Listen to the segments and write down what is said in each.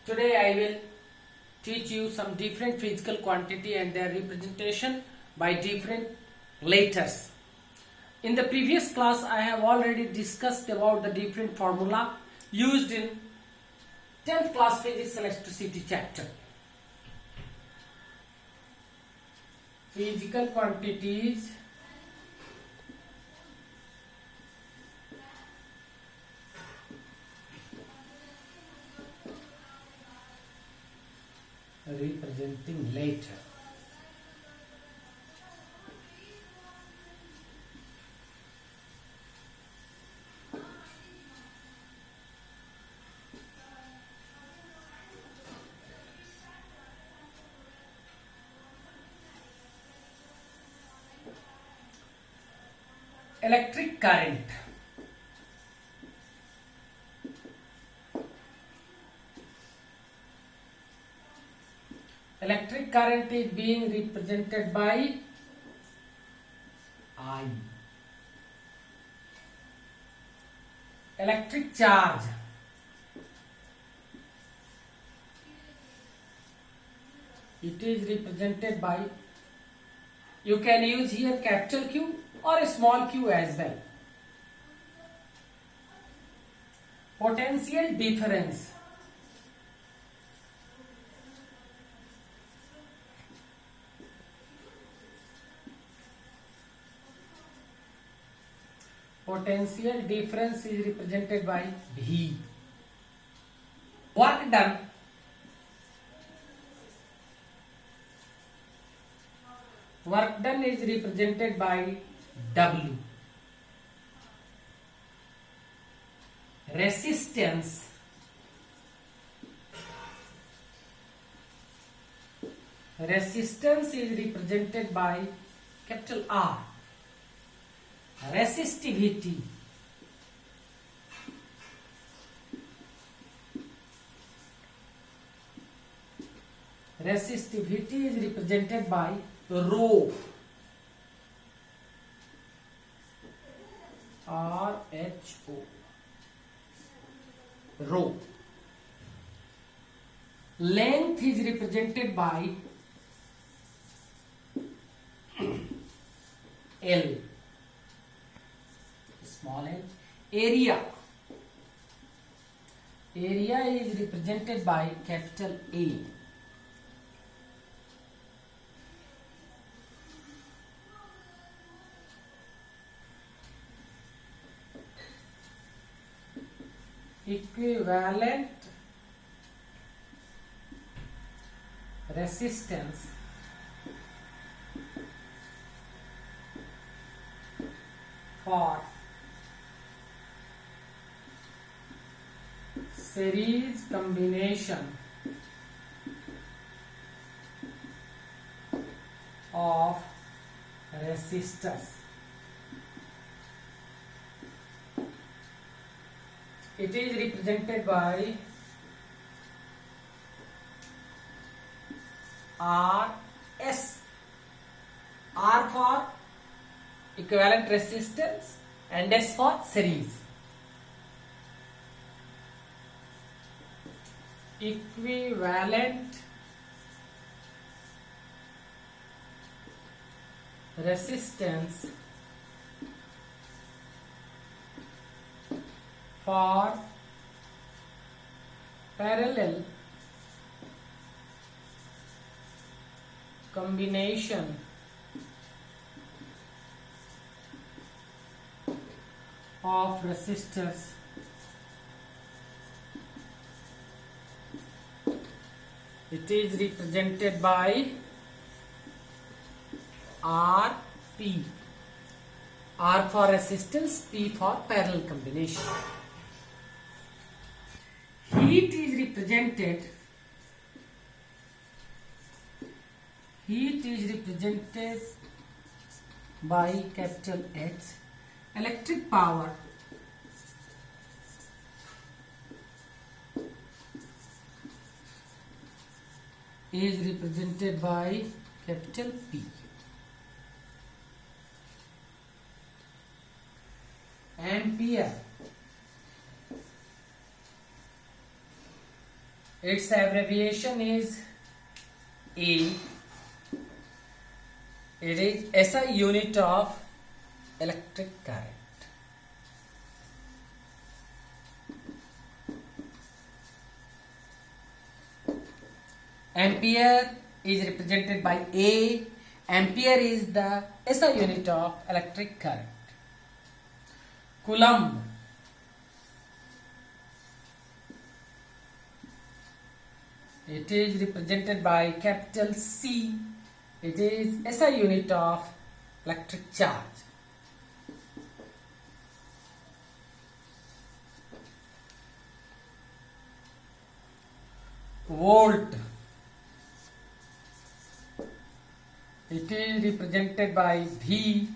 Today I will teach you some different physical quantity and their representation by different letters. In the previous class I have already discussed about the different formula used in 10th class physics electricity chapter. Physical quantities representing later. Electric current. Electric current is being represented by I. Electric charge. It is represented by, you can use here capital Q or a small q as well. Potential difference. Potential difference is represented by V. Work done. Work done is represented by W. Resistance. Resistance is represented by capital R. Resistivity. Resistivity is represented by rho. R-H-O. Rho. Length is represented by L. Small l. Area. Area is represented by capital A. Equivalent resistance for series combination of resistors. It is represented by RS. R for equivalent resistance and S for series. Equivalent resistance for parallel combination of resistors. It is represented by RP. R for resistance, P for parallel combination. Heat is represented by capital H. Electric power is represented by capital P. Ampere its abbreviation is A. It is SI unit of electric current. Ampere is represented by A. Ampere is the SI unit of electric current. Coulomb. It is represented by capital C. It is SI unit of electric charge. Volt. It is represented by V.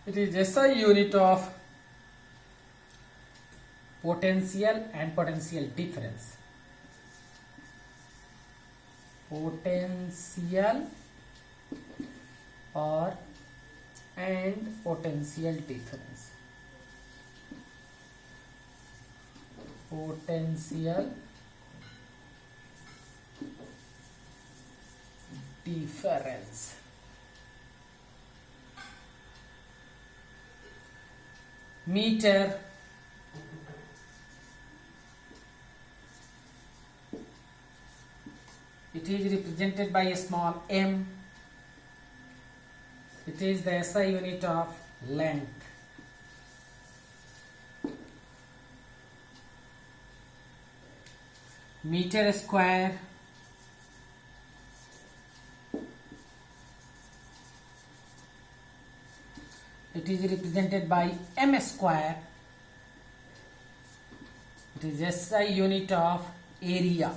It is SI unit of potential and potential difference. Potential and potential difference. Potential difference. Meter. It is represented by a small m. It is the SI unit of length. Meter square. It is represented by m square. It is SI unit of area.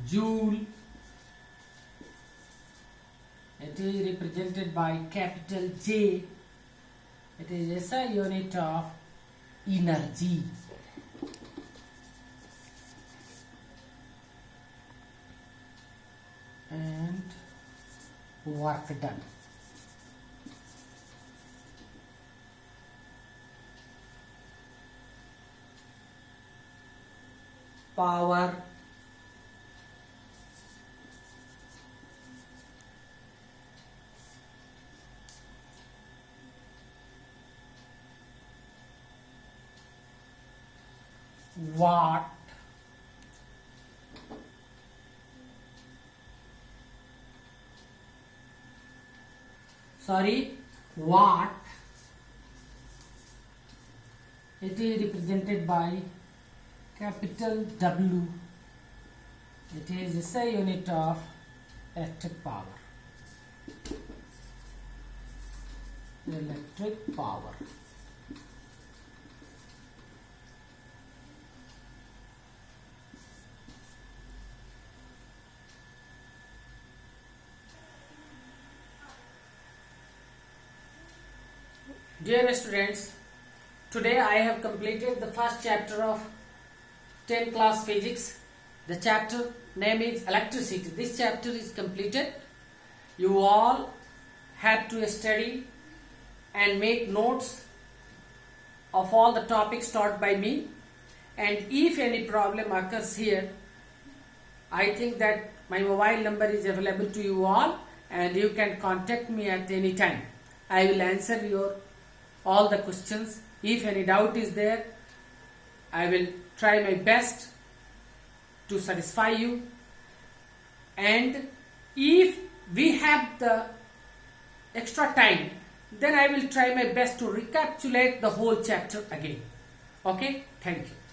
Joule. It is represented by capital J. It is SI unit of energy. And work done. Power. Watt. Watt. It is represented by capital W. It is SI unit of electric power. Electric power. Dear students, today I have completed the first chapter of 10th class physics. The chapter name is electricity. This chapter is completed. You all have to study and make notes of all the topics taught by me. And if any problem occurs here, I think that my mobile number is available to you all and you can contact me at any time. I will answer your all the questions. If any doubt is there, I will try my best to satisfy you. And if we have the extra time, then I will try my best to recapitulate the whole chapter again. Okay, thank you.